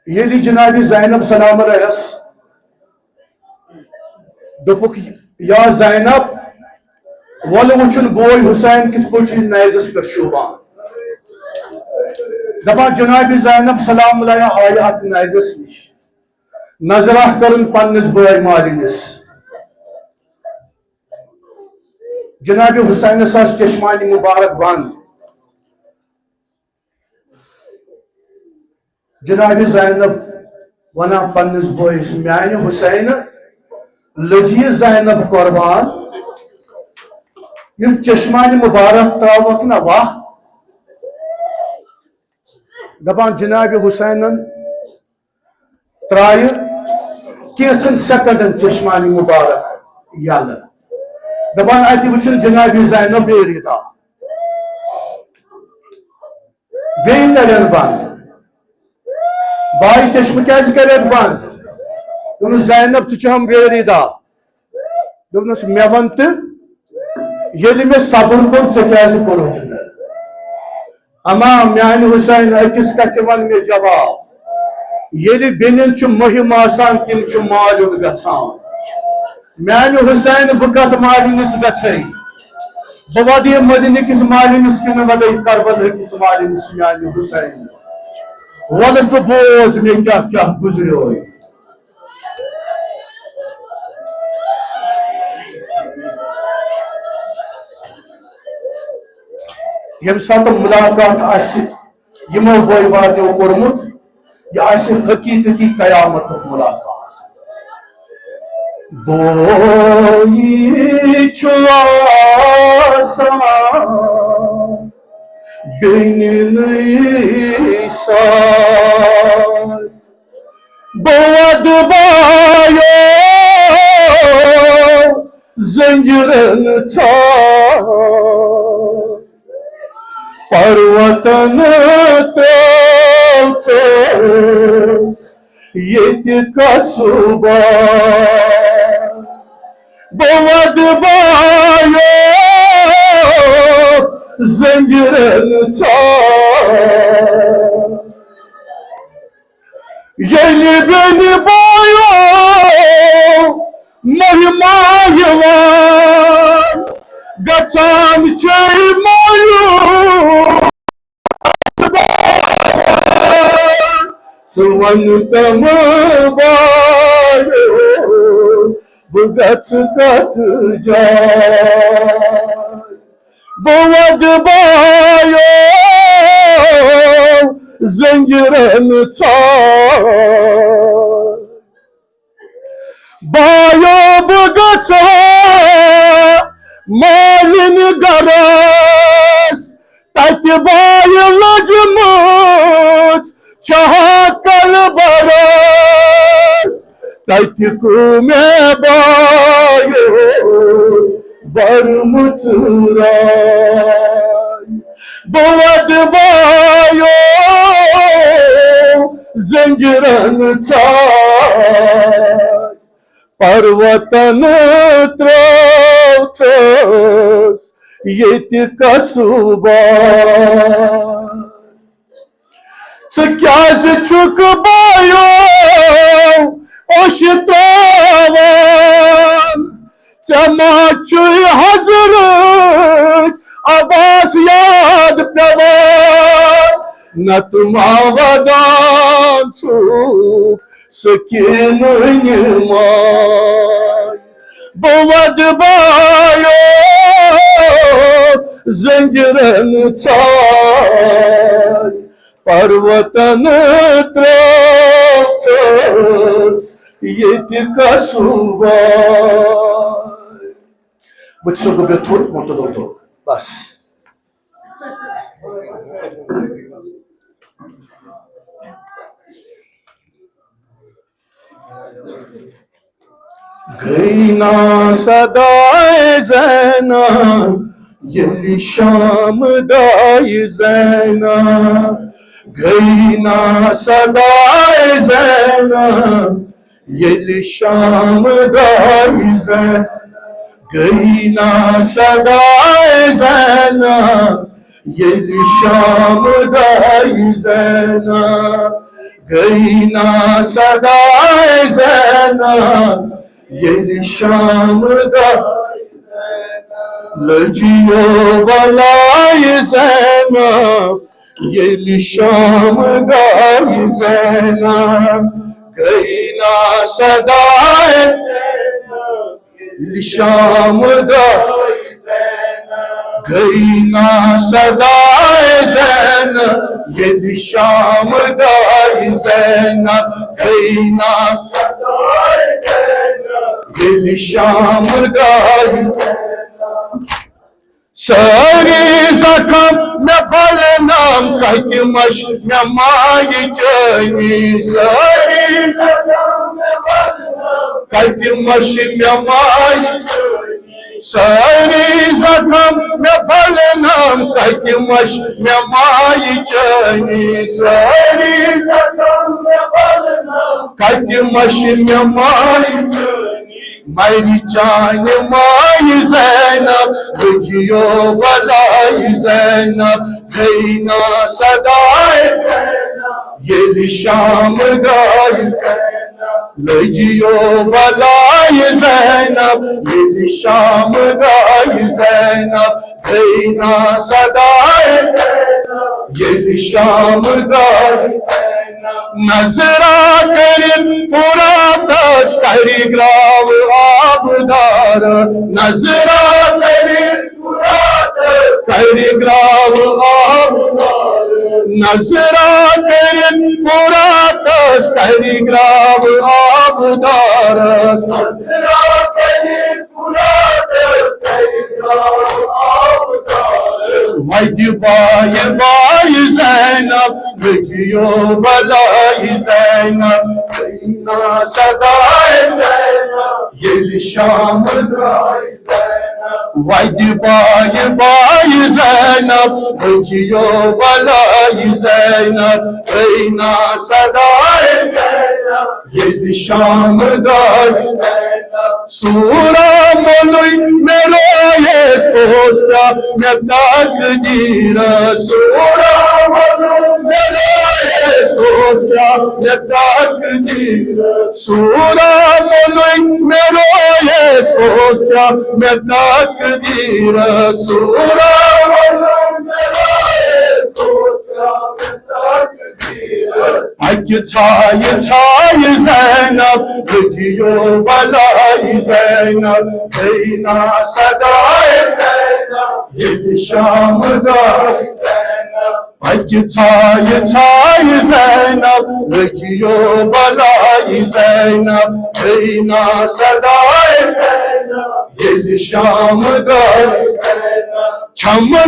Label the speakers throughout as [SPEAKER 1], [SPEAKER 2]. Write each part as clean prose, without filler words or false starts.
[SPEAKER 1] یلی جناب زینب سلام علیہس دپک یا زینب ول وچن بوے حسین کت پہ نیزس پہ شوبان دپان جناب زینب سلام علیہ آئی ات نیزس نش نظرہ کرن پنس بوے مالنس جناب حسین ساس چشمانی مبارک بند جناب زینب ونہ پنس بوئس میانہ حسین لجی زینب قربان یم چشمانی مبارک تراوک نا واہ دپان جناب حسین ترائے کیچن سیکنڈن چشمانی مبارک یل دپان اتہ وچن جناب زینب بیردا بیٚیہِ کرن بند بائی چشم کیٛازِ کریکھ بند دوٚپنس زینب ژٕ چھہم بیردا دوٚپنس مےٚ ون تہٕ ییٚلہِ مےٚ صبر کوٚر ژےٚ کیٛازِ کوٚرُتھ نہٕ اما میانہِ حسین أکِس کتھِ ون مےٚ جواب ییٚلہِ بیٚنٮ۪ن چھُ مٔہِم آسان تِم چھِ مالیُن گژھان میانہِ حسین بہٕ کتھ مالِنِس گژھے بہٕ ودٕ یہِ مدینہ کِس مالِنِس کِنہٕ ودے کربلا کِس مالِنِس میانہِ حسین ول ژٕ بوز مےٚ کیٛاہ کیٛاہ گُزریو یم سات ملاقات آسہِ یمو بوے واتیو کوٚرمُت یہ آسہِ حقیقتی قیامتُک ملاقات بوئی چھُ آسان بیٚنہِ سان بہٕ وَدٕ بایو زنجیرن ژھار پروتن ترٛووتھس ییٚتہِ قصبہ بہٕ وَدٕ بایو زنجیرن ژھار ییٚلہِ بیٚنہِ بایو مہِما یِوان گژھان چھے مایوٗس ژٕ وَن تِم بایو بہٕ گژھٕ کتھ جاے بہٕ وَدٕ بایو زنجیرن ژھار بایو بہٕ گژھٕ مالِنہِ گرس تتہِ باے لٔجمٕژ چھہا کلبرس تتہِ مےٚ بایو برمٕژ راے بہٕ وَدٕ بایو زنجیرن ژھار پروتن ترٛووتھس ییٚتہِ قصبہ ژٕ کیٛازِ چھُکھ بایو اوٚشہِ ترٛاوان ژےٚ ما چھُے حضرت عباس یاد پیٚوان نتہٕ ما ودان چھُکھ سکیٖنہٕ ماے بہٕ وَدٕ بایو زنجیرن ژھار پروتن ترٛووتھس ییٚتہِ قصبہ بہٕ چھُسو بِتھُر مُتہٕ بس گئی نا صدائے زینب ییٚلہِ شام دایہِ زینب گئی نا صدائے زینب ییٚلہِ شام دایہِ زینب گئی نا صدائے زینب ییٚلہِ شام دایہِ زینب گئی نا صدائے زینب یل شام گائی لجیو بلائی زینب یل شام گائی زینب گئی نا صدائے یل شام گائی گئی نا صدائے زینب یل شام گائی زینب گئی نا صدائے زینب یل شام گائی ساری زخم میں بلنام کتمش میں مائی جانی ساری زخم میں بلنام کتمش میں مائی جانی ساری زخم میں بلنام کتمش میں مائی جانی ساری زخم میں بلنام کتمش میں مائی جانی میری جان مائی زینب لجیو بلائی زینب گئی نا صدائے زینب یل شام گائی زینب لجیو بلائی زینب یل شام گائی زینب گئی نا صدائے زینب یل شام گائی نظرہ کریم پورا دس کری گراو آبدار نظرہ کریم پورا دس کری گراو آبدار نظرہ کریم پورا دس کری گراو آبدار نظرہ کریم پورا دس کری گراو آبدار ویدی بائی بائی زینب لجیو بلائی زینب گئی نا صدائے زینب یل شام گائی زینب ویدی بائی بائی زینب لجیو بلائی زینب گئی نا صدائے زینب یل شام گائی زینب سورہ ملوی میرے یہ سوچتا میں تقدیر سورہ ملوی میرے یہ سوچتا میں تقدیر سورہ ملوی میرے یہ سوچتا میں تقدیر سورہ ملوی میرے یہ سوچتا میں تقدیر اکی چھائی چھائی زینب لجیو بلائی زینب گئی نا صدائے زینب یل شام گائی زینب اکی چھائی چھائی زینب لجیو بلائی زینب گئی نا صدائے زینب یل شام گائی زینب چمنوں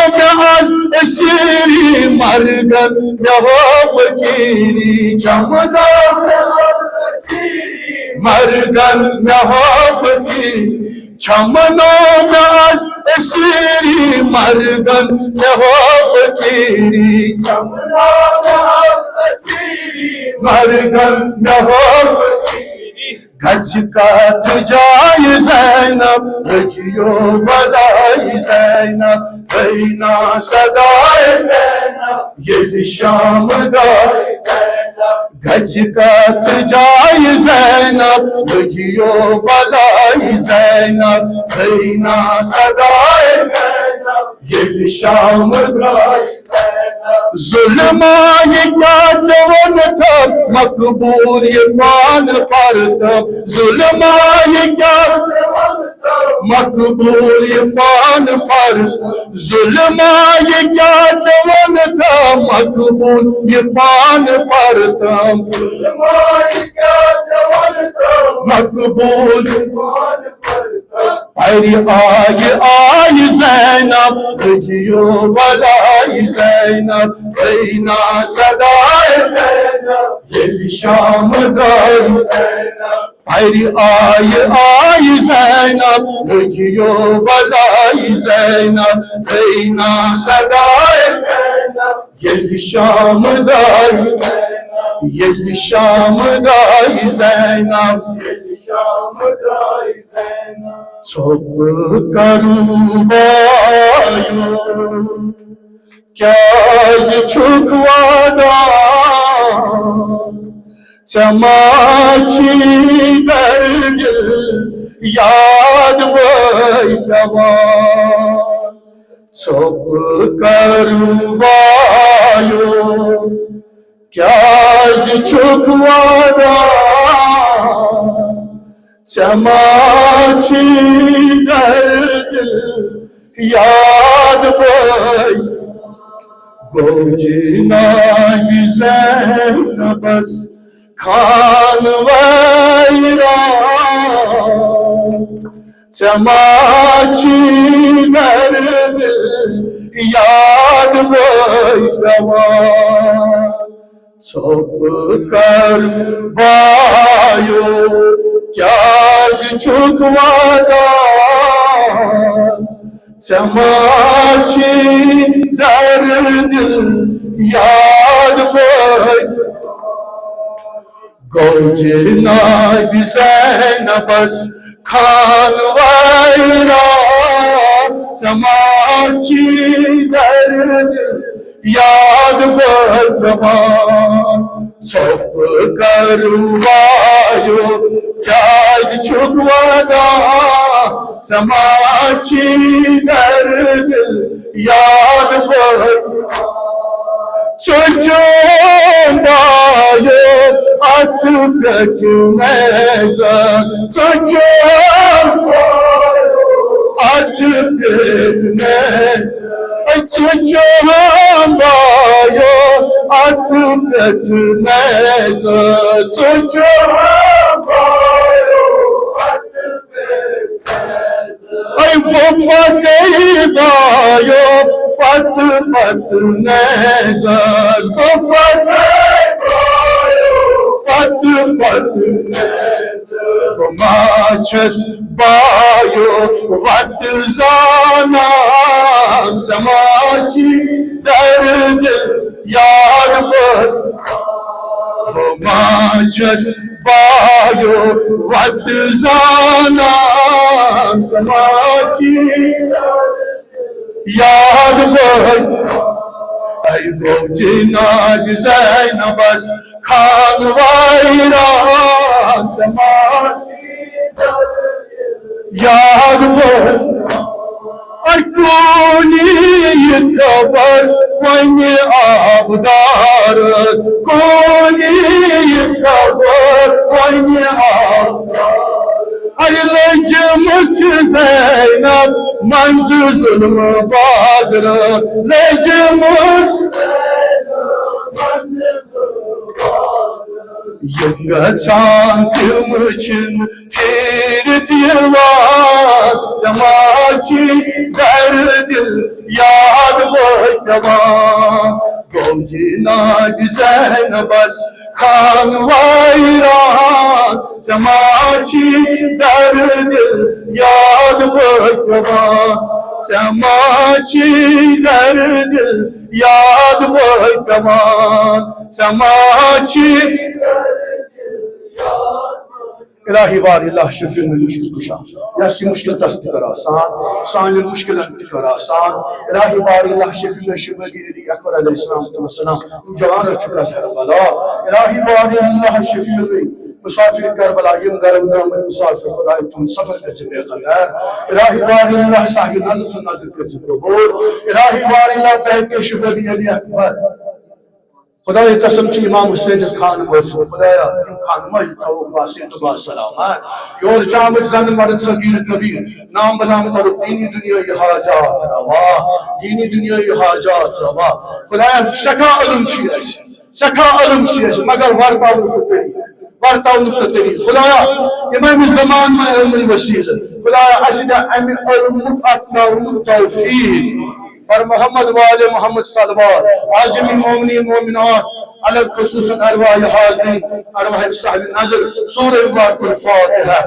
[SPEAKER 1] میں از اسیری مرگن میں ہو فقیری چمنوں میں از اسیری مرگن میں ہو فقیری چمنوں میں از اسیری مرگن میں ہو فقیری چمنوں میں از اسیری مرگن میں ہو فقیری گج کا تجائی زینب لجیو بلائی زینب گئی نا صدائے زینب یل شام گائی زینب گج کا تجائی زینب لجیو بلائی زینب گئی نا صدائے زینب یل شام گائی زینب ظلمائی کیا جوان تھا مقبول ایمان پر تھا ظلمائی کیا مقبول ایمان پر ظلمائی کیا جوان تھا مقبول ایمان پر تھا ظلمائی کیا جوان تھا مقبول ایمان پر تھا پیری آئی زینب لجیو بلائی زینب گئی نا صدائے زینب یل شام گائی زینب پیری آئی زینب لجیو بلائی زینب گئی نا صدائے زینب یل شام گائی زینب یل شام گائی زینب یل شام گائی زینب چھپ کروں بایو کیا چھکوادا چماچی درد یاد وی پیوان چھپ کر وایو کیاز چھکوادا چماچی درد یاد وی گوجنا زینبس خان ویران چماچی درد یاد وی پیوان چھپ کر وایو کیاز چھکوادا چماچی درد یاد وی گوجنا زینبس خان ویران چماچی درد یاد وی پیوان چھپ کر وایو کیاز چھکوادا چماچی درد یاد وی چچون بایو ات پک نیزا چچون بایو ات پک نیزا چچون بایو ات پک نیزا چچون بایو ات پک نیزا ای وہ پکی بایو پت پت نیزر پت پت نیزر ماچس بایو وقت زانا چماچی درد یاد وی ماچس بایو وقت زانا چماچی یاد وی ای گوجنا زینبس خان ویران چماچی یاد وی ای کونی خبر ونی آبدار کونی خبر ونی آبدار ای لجمس زینب منظور ظلم بادر لجمس یگچان تمچن پھیرت یوان چماچی درد یاد وی پیوان گوجنا زینبس خان ویران چماچی درد یاد وی پیوان چماچی درد یاد وی پیوان چماچی الہی باری اللہ شفیع میں مشکل کشا یسی مشکل دست کر آسان سانی مشکل کر آسان الہی باری اللہ شفیع میں شبگی علی اکبر علیہ السلام جوان چکا سر بلا الہی باری اللہ شفیع میں مسافر کربلا یم گرم درم مسافر خدای تم سفر کچھ بے قدر الہی باری اللہ صاحب نظر سے نظر کچھ قبول الہی باری اللہ بہت کے شبگی علی اکبر خدای قسم چی امام حسین خان مرسول خدایا ان خانمہ تو باسی تو با سلامت یور جامد زن مرد صغیر کبیر نام بنام کرو دینی دنیا یہ حاجات روا دینی دنیا یہ حاجات روا خدایا سکا علم چی ایسی سکا علم چی ایسی مگر ورطاو نکتہ طریق خدایا امام زمان میں علم الوسیل خدایا اسدہ امی علم اتنا توفیق اور محمد وآل محمد صلوات عظم المومنین مومنات علی خصوصا ارواح حاضرین ارواح صاحب نظر سورہ الفاتحہ